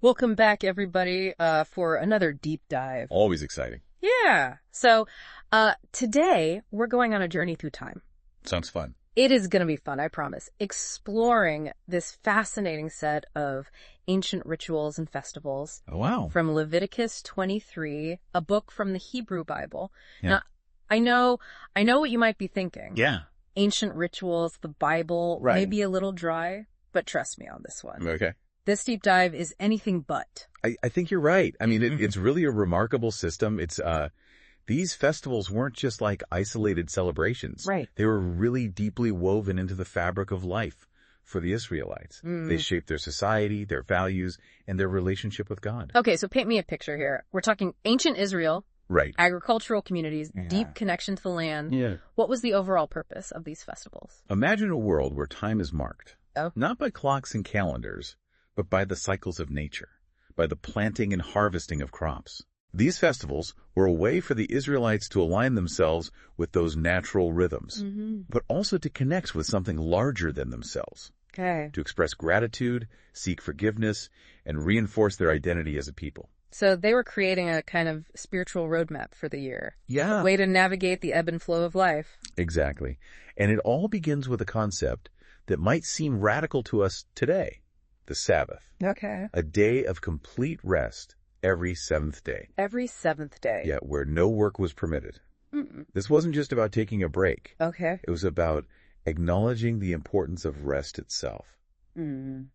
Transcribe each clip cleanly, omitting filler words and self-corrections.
Welcome back, everybody, for another deep dive. Always exciting. Yeah. So, today we're going on a journey through time. Sounds fun. It is going to be fun, I promise. Exploring this fascinating set of ancient rituals and festivals. Oh, wow. From Leviticus 23, a book from the Hebrew Bible. Yeah. Now, I know what you might be thinking. Yeah. Ancient rituals, the Bible, Right. may be a little dry, but trust me on this one. Okay. This deep dive is anything but. I think you're right. I mean, it's really a remarkable system. It's, these festivals weren't just like isolated celebrations. Right. They were really deeply woven into the fabric of life for the Israelites. They shaped their society, their values, and their relationship with God. Okay, so paint me a picture here. We're talking ancient Israel, Right. agricultural communities, Yeah. deep connection to the land. Yeah. What was the overall purpose of these festivals? Imagine a world where time is marked. Oh. Not by clocks and calendars, but by the cycles of nature, by the planting and harvesting of crops. These festivals were a way for the Israelites to align themselves with those natural rhythms, but also to connect with something larger than themselves, Okay. to express gratitude, seek forgiveness, and reinforce their identity as a people. So they were creating a kind of spiritual roadmap for the year. Yeah. Way to navigate the ebb and flow of life. Exactly. And it all begins with a concept that might seem radical to us today, the Sabbath, Okay. a day of complete rest every seventh day. Every seventh day. Yeah, where no work was permitted. Mm-mm. This wasn't just about taking a break. Okay. It was about acknowledging the importance of rest itself,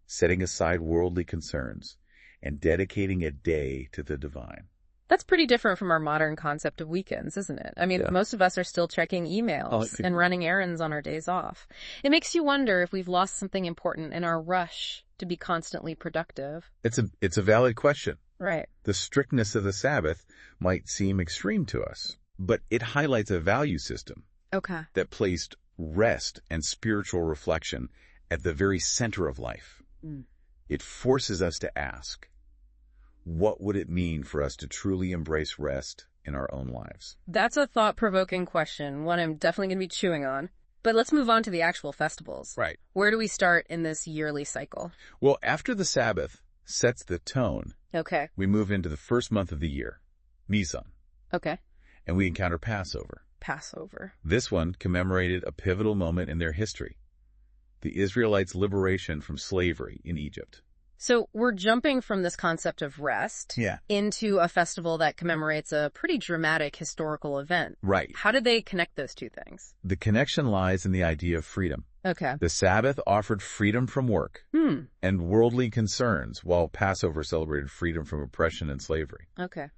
setting aside worldly concerns, and dedicating a day to the divine. That's pretty different from our modern concept of weekends, isn't it? I mean, Yeah. most of us are still checking emails and running errands on our days off. It makes you wonder if we've lost something important in our rush to be constantly productive. It's a valid question. Right. The strictness of the Sabbath might seem extreme to us, but it highlights a value system Okay. that placed rest and spiritual reflection at the very center of life. It forces us to ask, what would it mean for us to truly embrace rest in our own lives? That's a thought-provoking question, one I'm definitely going to be chewing on. But let's move on to the actual festivals. Right. Where do we start in this yearly cycle? Well, after the Sabbath sets the tone, Okay. we move into the first month of the year, Nisan, Okay. and we encounter Passover. Passover. This one commemorated a pivotal moment in their history, the Israelites' liberation from slavery in Egypt. So we're jumping from this concept of rest Yeah. into a festival that commemorates a pretty dramatic historical event. Right. How did they connect those two things? The connection lies in the idea of freedom. Okay. The Sabbath offered freedom from work and worldly concerns, while Passover celebrated freedom from oppression and slavery. Okay.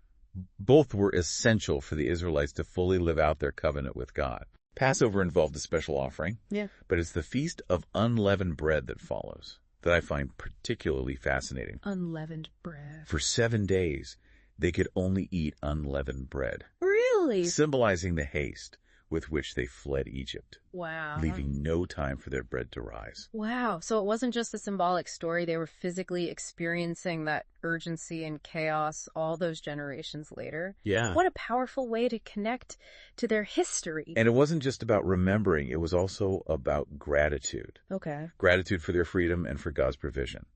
Both were essential for the Israelites to fully live out their covenant with God. Passover involved a special offering, Yeah. but it's the Feast of Unleavened Bread that follows that I find particularly fascinating. Unleavened bread. For 7 days, they could only eat unleavened bread, Really? symbolizing the haste with which they fled Egypt, Wow. leaving no time for their bread to rise. Wow. So it wasn't just a symbolic story. They were physically experiencing that urgency and chaos all those generations later. Yeah. What a powerful way to connect to their history. And it wasn't just about remembering, it was also about gratitude. Okay. Gratitude for their freedom and for God's provision.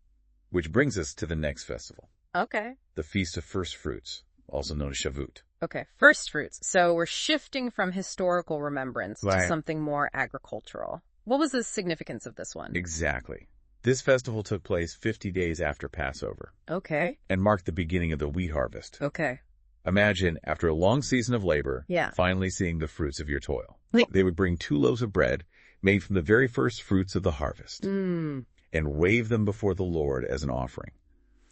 Which brings us to the next festival, Okay. the Feast of First Fruits, also known as Shavuot. Okay. First fruits. So we're shifting from historical remembrance to Right. something more agricultural. What was the significance of this one? Exactly. This festival took place 50 days after Passover Okay. and marked the beginning of the wheat harvest. Okay. Imagine, after a long season of labor, Yeah. finally seeing the fruits of your toil. Like- They would bring 2 loaves of bread made from the very first fruits of the harvest and wave them before the Lord as an offering.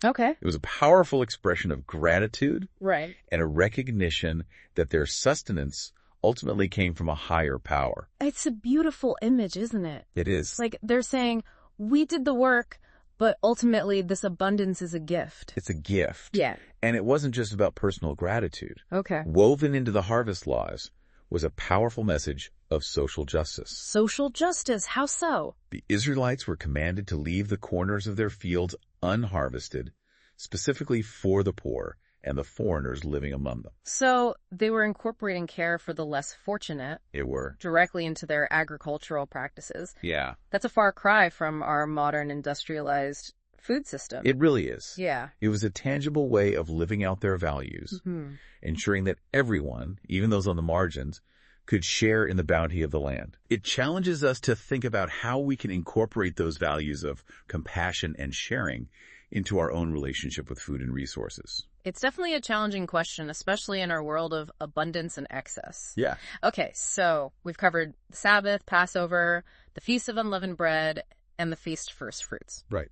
Okay. It was a powerful expression of gratitude Right. and a recognition that their sustenance ultimately came from a higher power. It's a beautiful image, isn't it? It is. Like they're saying, we did the work, but ultimately this abundance is a gift. It's a gift. Yeah. And it wasn't just about personal gratitude. Okay. Woven into the harvest laws was a powerful message of social justice. Social justice. How so? The Israelites were commanded to leave the corners of their fields unharvested, specifically for the poor and the foreigners living among them. So they were incorporating care for the less fortunate It were. directly into their agricultural practices. Yeah. That's a far cry from our modern industrialized food system. It really is. Yeah. It was a tangible way of living out their values, ensuring that everyone, even those on the margins, could share in the bounty of the land. It challenges us to think about how we can incorporate those values of compassion and sharing into our own relationship with food and resources. It's definitely a challenging question, especially in our world of abundance and excess. Yeah. Okay, so we've covered the Sabbath, Passover, the Feast of Unleavened Bread, and the Feast of First Fruits. Right.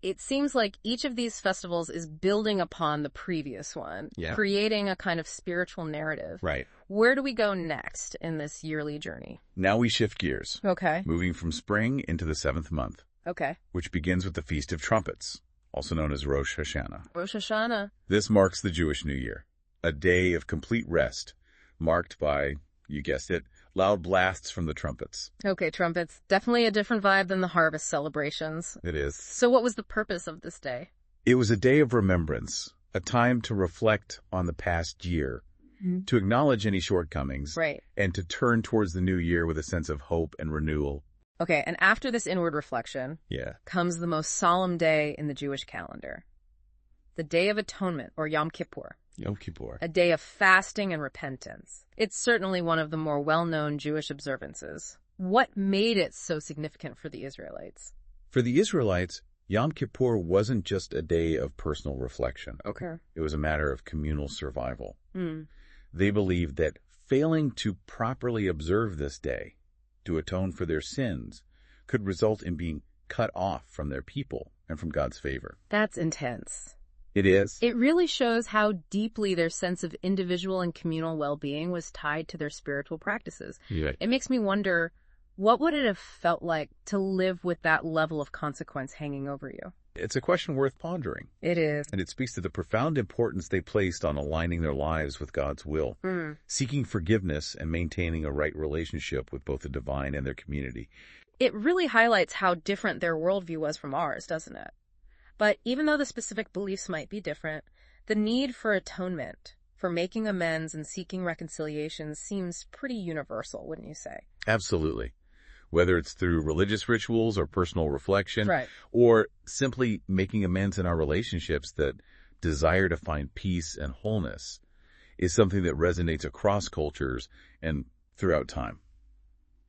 It seems like each of these festivals is building upon the previous one, creating a kind of spiritual narrative. Right. Where do we go next in this yearly journey? Now we shift gears. Okay. Moving from spring into the 7th month. Okay. Which begins with the Feast of Trumpets, also known as Rosh Hashanah. Rosh Hashanah. This marks the Jewish New Year, a day of complete rest, marked by, you guessed it, loud blasts from the trumpets. Okay, trumpets. Definitely a different vibe than the harvest celebrations. It is. So what was the purpose of this day? It was a day of remembrance, a time to reflect on the past year, to acknowledge any shortcomings, and to turn towards the new year with a sense of hope and renewal. Okay, and after this inward reflection comes the most solemn day in the Jewish calendar, the Day of Atonement, or Yom Kippur. Yom Kippur. A day of fasting and repentance. It's certainly one of the more well-known Jewish observances. What made it so significant for the Israelites? For the Israelites, Yom Kippur wasn't just a day of personal reflection. It was a matter of communal survival. They believed that failing to properly observe this day, to atone for their sins, could result in being cut off from their people and from God's favor. That's intense. It is. It really shows how deeply their sense of individual and communal well-being was tied to their spiritual practices. It makes me wonder, what would it have felt like to live with that level of consequence hanging over you? It's a question worth pondering. It is. And it speaks to the profound importance they placed on aligning their lives with God's will, seeking forgiveness and maintaining a right relationship with both the divine and their community. It really highlights how different their worldview was from ours, doesn't it? But even though the specific beliefs might be different, the need for atonement, for making amends and seeking reconciliation seems pretty universal, wouldn't you say? Absolutely. Whether it's through religious rituals or personal reflection, or simply making amends in our relationships, that desire to find peace and wholeness is something that resonates across cultures and throughout time.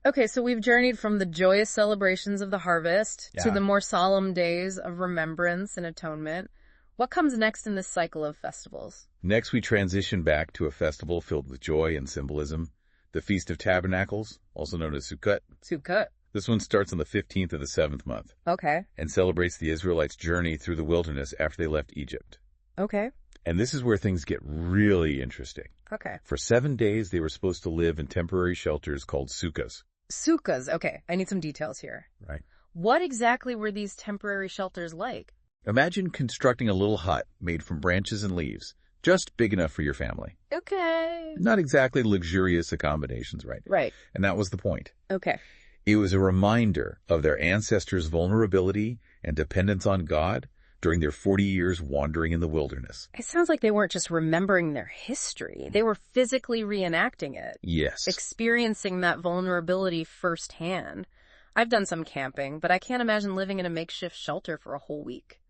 Okay, so we've journeyed from the joyous celebrations of the harvest to the more solemn days of remembrance and atonement. What comes next in this cycle of festivals? Next, we transition back to a festival filled with joy and symbolism, the Feast of Tabernacles, also known as Sukkot. Sukkot. This one starts on the 15th of the 7th month. Okay. And celebrates the Israelites' journey through the wilderness after they left Egypt. Okay. And this is where things get really interesting. Okay. For 7 days, they were supposed to live in temporary shelters called sukkahs. Sukkahs. Okay, I need some details here. Right. What exactly were these temporary shelters like? Imagine constructing a little hut made from branches and leaves, just big enough for your family. Okay. Not exactly luxurious accommodations, right? Right. And that was the point. Okay. It was a reminder of their ancestors' vulnerability and dependence on God during their 40 years wandering in the wilderness. It sounds like they weren't just remembering their history. They were physically reenacting it. Yes. Experiencing that vulnerability firsthand. I've done some camping, but I can't imagine living in a makeshift shelter for a whole week.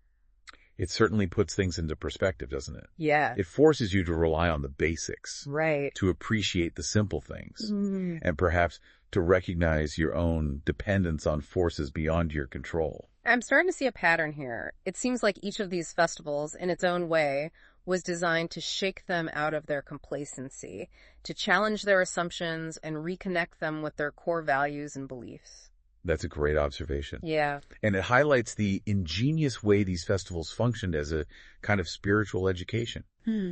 It certainly puts things into perspective, doesn't it? Yeah. It forces you to rely on the basics. Right. To appreciate the simple things. And perhaps to recognize your own dependence on forces beyond your control. I'm starting to see a pattern here. It seems like each of these festivals, in its own way, was designed to shake them out of their complacency, to challenge their assumptions and reconnect them with their core values and beliefs. That's a great observation. Yeah. And it highlights the ingenious way these festivals functioned as a kind of spiritual education,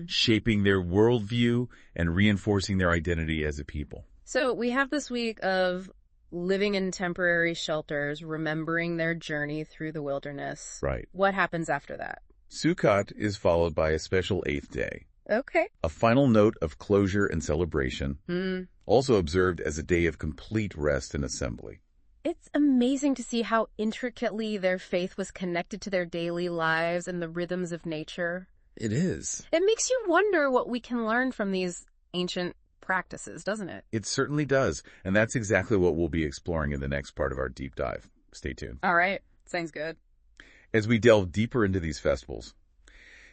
shaping their worldview and reinforcing their identity as a people. So we have this week of living in temporary shelters, remembering their journey through the wilderness. Right. What happens after that? Sukkot is followed by a special 8th day. Okay. A final note of closure and celebration, also observed as a day of complete rest and assembly. It's amazing to see how intricately their faith was connected to their daily lives and the rhythms of nature. It is. It makes you wonder what we can learn from these ancient practices, doesn't it? It certainly does. And that's exactly what we'll be exploring in the next part of our deep dive. Stay tuned. All right. Sounds good. As we delve deeper into these festivals,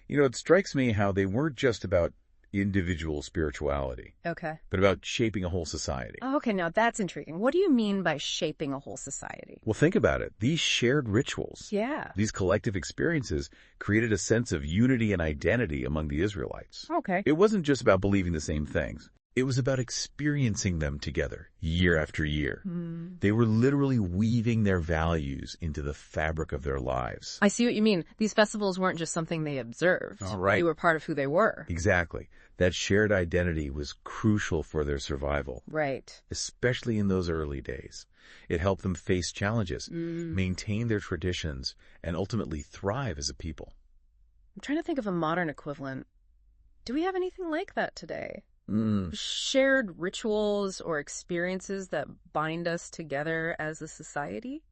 it strikes me how they weren't just about individual spirituality, Okay. but about shaping a whole society. Oh, okay, now that's intriguing. What do you mean by shaping a whole society? Well, think about it. These shared rituals, Yeah. these collective experiences created a sense of unity and identity among the Israelites. Okay. It wasn't just about believing the same things. It was about experiencing them together year after year. They were literally weaving their values into the fabric of their lives. I see what you mean. These festivals weren't just something they observed. All right. They were part of who they were. Exactly. That shared identity was crucial for their survival, Right. especially in those early days. It helped them face challenges, maintain their traditions, and ultimately thrive as a people. I'm trying to think of a modern equivalent. Do we have anything like that today? Shared rituals or experiences that bind us together as a society?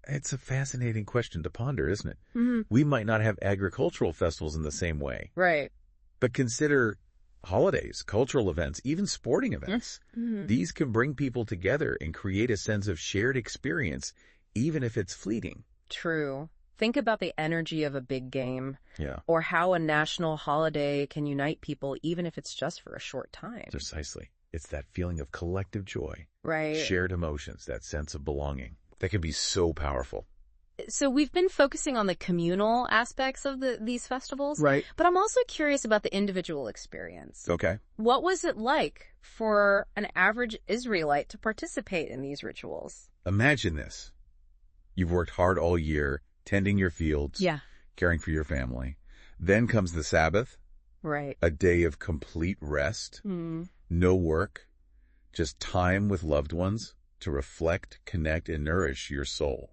It's a fascinating question to ponder, isn't it? Mm-hmm. We might not have agricultural festivals in the same way, Right. but consider holidays, cultural events, even sporting events. Mm-hmm. These can bring people together and create a sense of shared experience, even if it's fleeting. True. Think about the energy of a big game, Yeah, or how a national holiday can unite people even if it's just for a short time. precisely. It's that feeling of collective joy, Right. shared emotions, that sense of belonging. That can be so powerful. So we've been focusing on the communal aspects of these festivals, Right. but I'm also curious about the individual experience. Okay. What was it like for an average Israelite to participate in these rituals? Imagine this. You've worked hard all year, tending your fields, Yeah. caring for your family. Then comes the Sabbath, Right. a day of complete rest, no work, just time with loved ones to reflect, connect, and nourish your soul.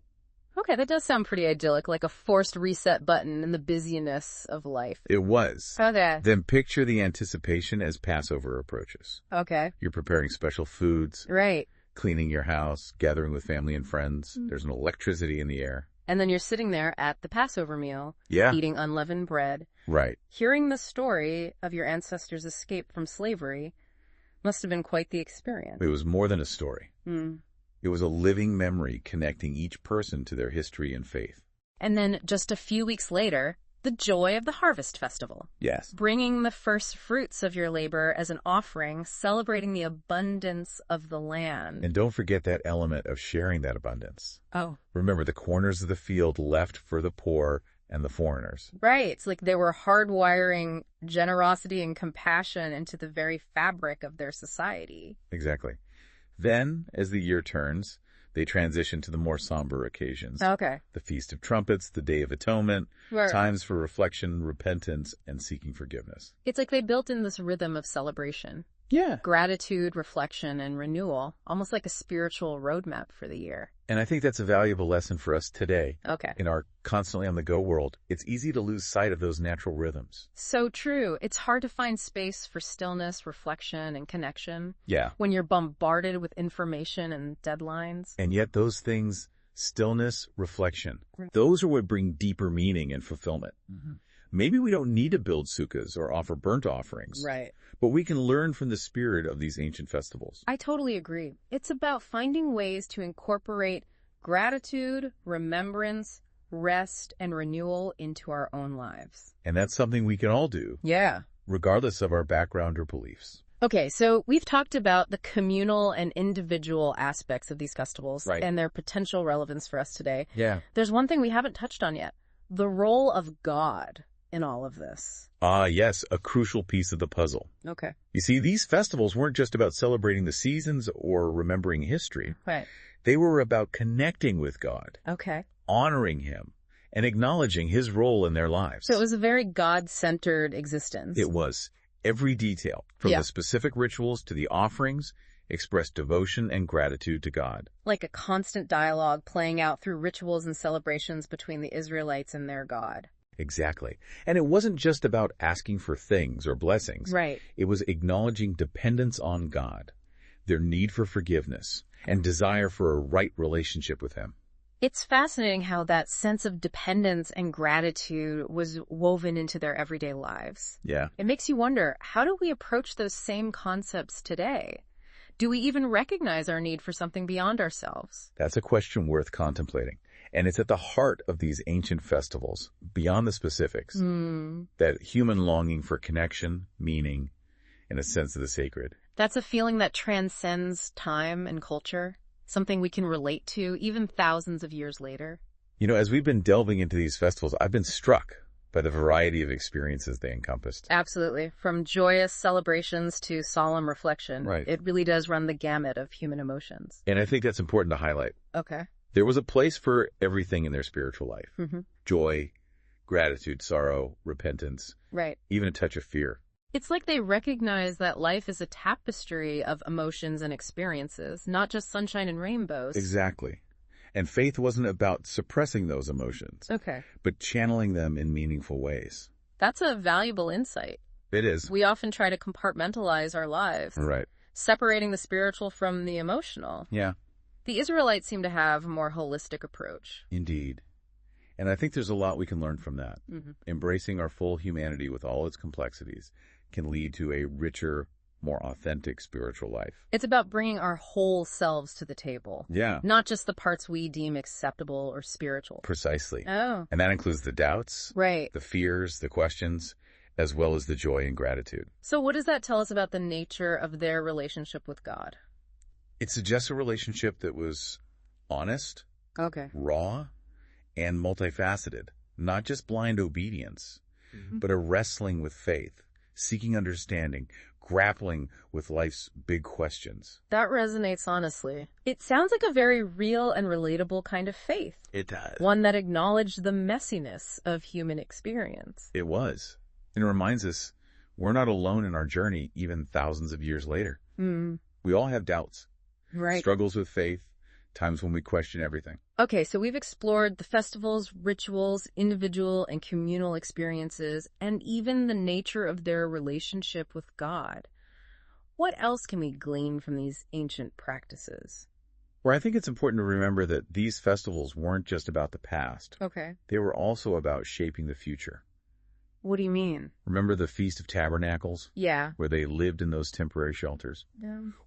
Okay, that does sound pretty idyllic, like a forced reset button in the busyness of life. It was. Okay. Then picture the anticipation as Passover approaches. Okay. You're preparing special foods, Right. cleaning your house, gathering with family and friends. There's an electricity in the air. And then you're sitting there at the Passover meal, Yeah. eating unleavened bread, Right. hearing the story of your ancestors' escape from slavery must have been quite the experience. It was more than a story. It was a living memory connecting each person to their history and faith. And then just a few weeks later, the joy of the Harvest Festival, Yes. bringing the first fruits of your labor as an offering, celebrating the abundance of the land. And don't forget that element of sharing that abundance. Oh, Remember the corners of the field left for the poor and the foreigners. right. It's like they were hardwiring generosity and compassion into the very fabric of their society. Exactly. Then, as the year turns, they transition to the more somber occasions. Okay. The Feast of Trumpets, the Day of Atonement, Right. times for reflection, repentance, and seeking forgiveness. It's like they built in this rhythm of celebration, Yeah. gratitude, reflection, and renewal, almost like a spiritual roadmap for the year. And I think that's a valuable lesson for us today. Okay. In our constantly on the go world, it's easy to lose sight of those natural rhythms. So true. It's hard to find space for stillness, reflection, and connection Yeah. when you're bombarded with information and deadlines. And yet those things, stillness, reflection, those are what bring deeper meaning and fulfillment. Maybe we don't need to build sukkahs or offer burnt offerings, Right. but we can learn from the spirit of these ancient festivals. I totally agree. It's about finding ways to incorporate gratitude, remembrance, rest, and renewal into our own lives. And that's something we can all do, Yeah. regardless of our background or beliefs. Okay, so we've talked about the communal and individual aspects of these festivals Right. and their potential relevance for us today. Yeah. There's one thing we haven't touched on yet, the role of God in all of this. Ah, yes, a crucial piece of the puzzle. Okay. You see, these festivals weren't just about celebrating the seasons or remembering history. Right. They were about connecting with God, Okay. honoring Him, and acknowledging His role in their lives. So it was a very God-centered existence. It was. Every detail, from Yeah. the specific rituals to the offerings, expressed devotion and gratitude to God. Like a constant dialogue playing out through rituals and celebrations between the Israelites and their God. Exactly. And it wasn't just about asking for things or blessings. Right. It was acknowledging dependence on God, their need for forgiveness, and desire for a right relationship with Him. It's fascinating how that sense of dependence and gratitude was woven into their everyday lives. Yeah. It makes you wonder, how do we approach those same concepts today? Do we even recognize our need for something beyond ourselves? That's a question worth contemplating. And it's at the heart of these ancient festivals, beyond the specifics, that human longing for connection, meaning, and a sense of the sacred. That's a feeling that transcends time and culture, something we can relate to even thousands of years later. As we've been delving into these festivals, I've been struck by the variety of experiences they encompassed. Absolutely. From joyous celebrations to solemn reflection. Right. It really does run the gamut of human emotions. And I think that's important to highlight. Okay. There was a place for everything in their spiritual life. Mm-hmm. Joy, gratitude, sorrow, repentance, Right. even a touch of fear. It's like they recognize that life is a tapestry of emotions and experiences, not just sunshine and rainbows. Exactly. And faith wasn't about suppressing those emotions, Okay. but channeling them in meaningful ways. That's a valuable insight. It is. We often try to compartmentalize our lives, Right. separating the spiritual from the emotional. Yeah, The Israelites seem to have a more holistic approach. indeed. And I think there's a lot we can learn from that. Mm-hmm. Embracing our full humanity with all its complexities can lead to a richer, more authentic spiritual life. It's about bringing our whole selves to the table, Yeah, not just the parts we deem acceptable or spiritual. precisely. Oh, And that includes the doubts, right. the fears, the questions, as well as the joy and gratitude. So what does that tell us about the nature of their relationship with God? It suggests a relationship that was honest, Okay. raw, and multifaceted. Not just blind obedience, but a wrestling with faith, seeking understanding, grappling with life's big questions. That resonates honestly. It sounds like a very real and relatable kind of faith. It does. One that acknowledged the messiness of human experience. It was. And it reminds us we're not alone in our journey even thousands of years later. We all have doubts, Right. struggles with faith, times when we question everything. Okay, so we've explored the festivals, rituals, individual and communal experiences, and even the nature of their relationship with God. What else can we glean from these ancient practices? Where I think it's important to remember that these festivals weren't just about the past. Okay. They were also about shaping the future. What do you mean? Remember the Feast of Tabernacles, Yeah. where they lived in those temporary shelters?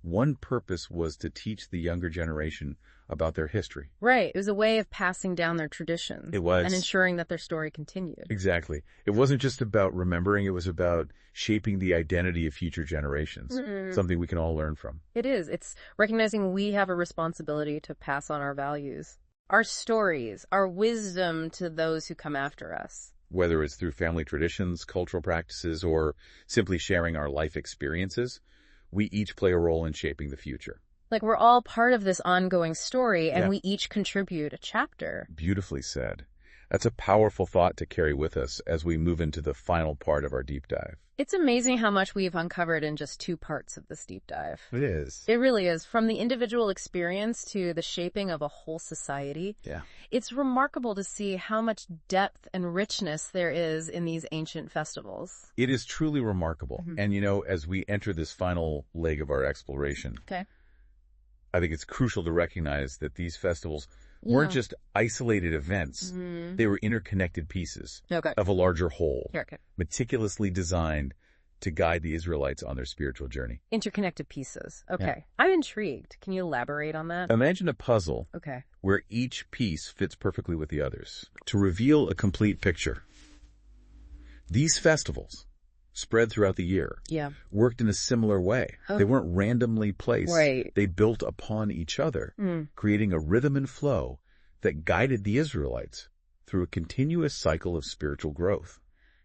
One purpose was to teach the younger generation about their history. Right. It was a way of passing down their traditions. It was. And ensuring that their story continued. Exactly. It wasn't just about remembering, it was about shaping the identity of future generations, something we can all learn from. It is. It's recognizing we have a responsibility to pass on our values, our stories, our wisdom to those who come after us. Whether it's through family traditions, cultural practices, or simply sharing our life experiences, we each play a role in shaping the future. Like we're all part of this ongoing story, and Yeah. we each contribute a chapter. Beautifully said. That's a powerful thought to carry with us as we move into the final part of our deep dive. It's amazing how much we've uncovered in just 2 parts of this deep dive. It is. It really is. From the individual experience to the shaping of a whole society. Yeah. It's remarkable to see how much depth and richness there is in these ancient festivals. It is truly remarkable. And as we enter this final leg of our exploration, Okay. I think it's crucial to recognize that these festivals weren't just isolated events. They were interconnected pieces Okay. of a larger whole, Okay. meticulously designed to guide the Israelites on their spiritual journey. Interconnected pieces. Okay. I'm intrigued. Can you elaborate on that? Imagine a puzzle Okay. where each piece fits perfectly with the others to reveal a complete picture. These festivals, spread throughout the year, Yeah. worked in a similar way. Oh. They weren't randomly placed. Right. They built upon each other, creating a rhythm and flow that guided the Israelites through a continuous cycle of spiritual growth.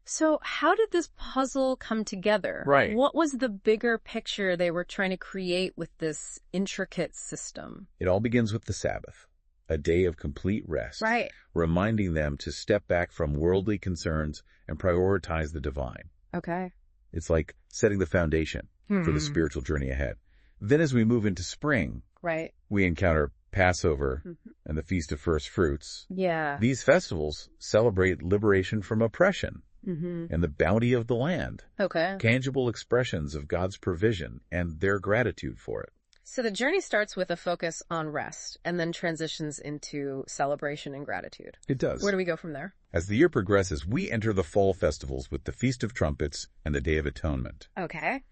So how did this puzzle come together? Right. What was the bigger picture they were trying to create with this intricate system? It all begins with the Sabbath, a day of complete rest, Right. reminding them to step back from worldly concerns and prioritize the divine. Okay. It's like setting the foundation for the spiritual journey ahead. Then as we move into spring, Right. we encounter Passover and the Feast of First Fruits. Yeah. These festivals celebrate liberation from oppression and the bounty of the land, Okay. tangible expressions of God's provision and their gratitude for it. So the journey starts with a focus on rest and then transitions into celebration and gratitude. It does. Where do we go from there? As the year progresses, we enter the fall festivals with the Feast of Trumpets and the Day of Atonement. Okay.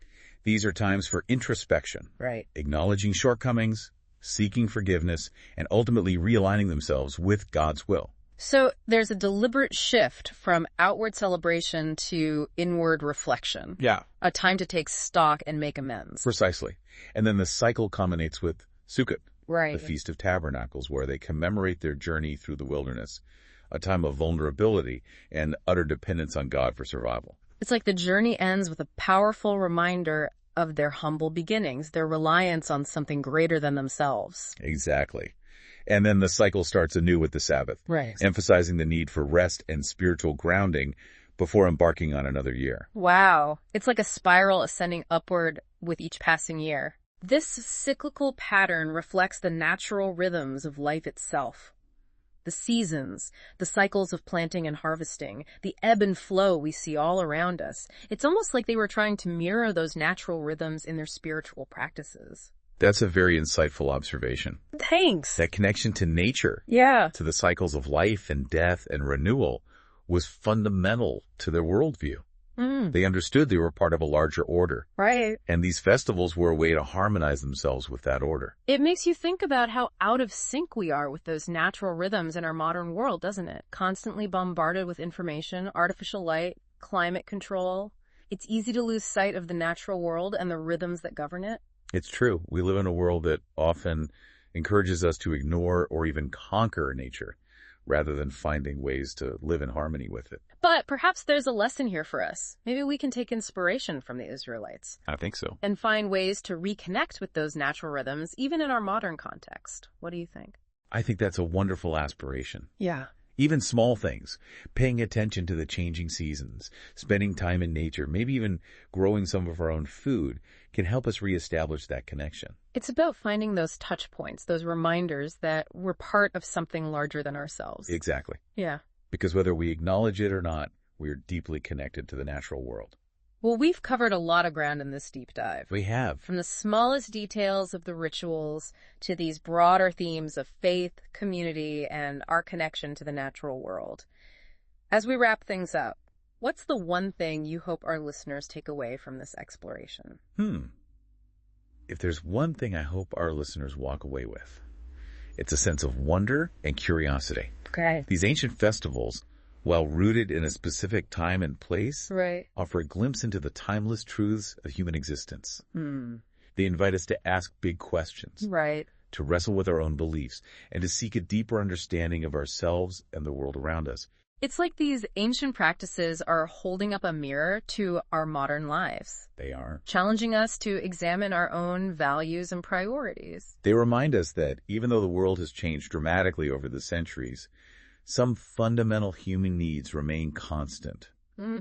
These are times for introspection, Right. acknowledging shortcomings, seeking forgiveness, and ultimately realigning themselves with God's will. So there's a deliberate shift from outward celebration to inward reflection. Yeah. A time to take stock and make amends. Precisely. And then the cycle culminates with Sukkot, Right. the Feast of Tabernacles, where they commemorate their journey through the wilderness, a time of vulnerability and utter dependence on God for survival. It's like the journey ends with a powerful reminder of their humble beginnings, their reliance on something greater than themselves. Exactly. And then the cycle starts anew with the Sabbath, Right. emphasizing the need for rest and spiritual grounding before embarking on another year. Wow. It's like a spiral ascending upward with each passing year. This cyclical pattern reflects the natural rhythms of life itself. The seasons, the cycles of planting and harvesting, the ebb and flow we see all around us. It's almost like they were trying to mirror those natural rhythms in their spiritual practices. That's a very insightful observation. Thanks. That connection to nature, Yeah. to the cycles of life and death and renewal, was fundamental to their worldview. They understood they were part of a larger order, Right. and these festivals were a way to harmonize themselves with that order. It makes you think about how out of sync we are with those natural rhythms in our modern world, doesn't it? Constantly bombarded with information, artificial light, climate control. It's easy to lose sight of the natural world and the rhythms that govern it. It's true. We live in a world that often encourages us to ignore or even conquer nature, rather than finding ways to live in harmony with it. But perhaps there's a lesson here for us. Maybe we can take inspiration from the Israelites I think so. and find ways to reconnect with those natural rhythms, even in our modern context. What do you think? I think that's a wonderful aspiration. Yeah. Even small things, paying attention to the changing seasons, spending time in nature, maybe even growing some of our own food, can help us reestablish that connection. It's about finding those touch points, those reminders that we're part of something larger than ourselves. Exactly. Yeah. Because whether we acknowledge it or not, we are deeply connected to the natural world. Well, we've covered a lot of ground in this deep dive. We have. From the smallest details of the rituals to these broader themes of faith, community, and our connection to the natural world. As we wrap things up, what's the one thing you hope our listeners take away from this exploration? If there's one thing I hope our listeners walk away with, it's a sense of wonder and curiosity. Okay. These ancient festivals, while rooted in a specific time and place, Right. offer a glimpse into the timeless truths of human existence. They invite us to ask big questions, Right. to wrestle with our own beliefs, and to seek a deeper understanding of ourselves and the world around us. It's like these ancient practices are holding up a mirror to our modern lives, They are. challenging us to examine our own values and priorities. They remind us that even though the world has changed dramatically over the centuries, some fundamental human needs remain constant.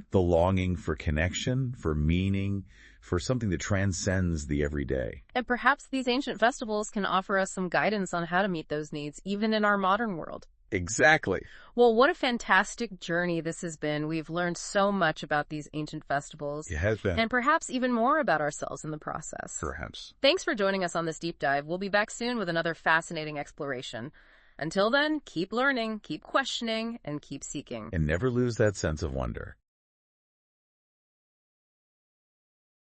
The longing for connection, for meaning, for something that transcends the everyday. And perhaps these ancient festivals can offer us some guidance on how to meet those needs, even in our modern world. Exactly. Well, what a fantastic journey this has been. We've learned so much about these ancient festivals. It has been. And perhaps even more about ourselves in the process. Perhaps. Thanks for joining us on this deep dive. We'll be back soon with another fascinating exploration. Until then, keep learning, keep questioning, and keep seeking. And never lose that sense of wonder.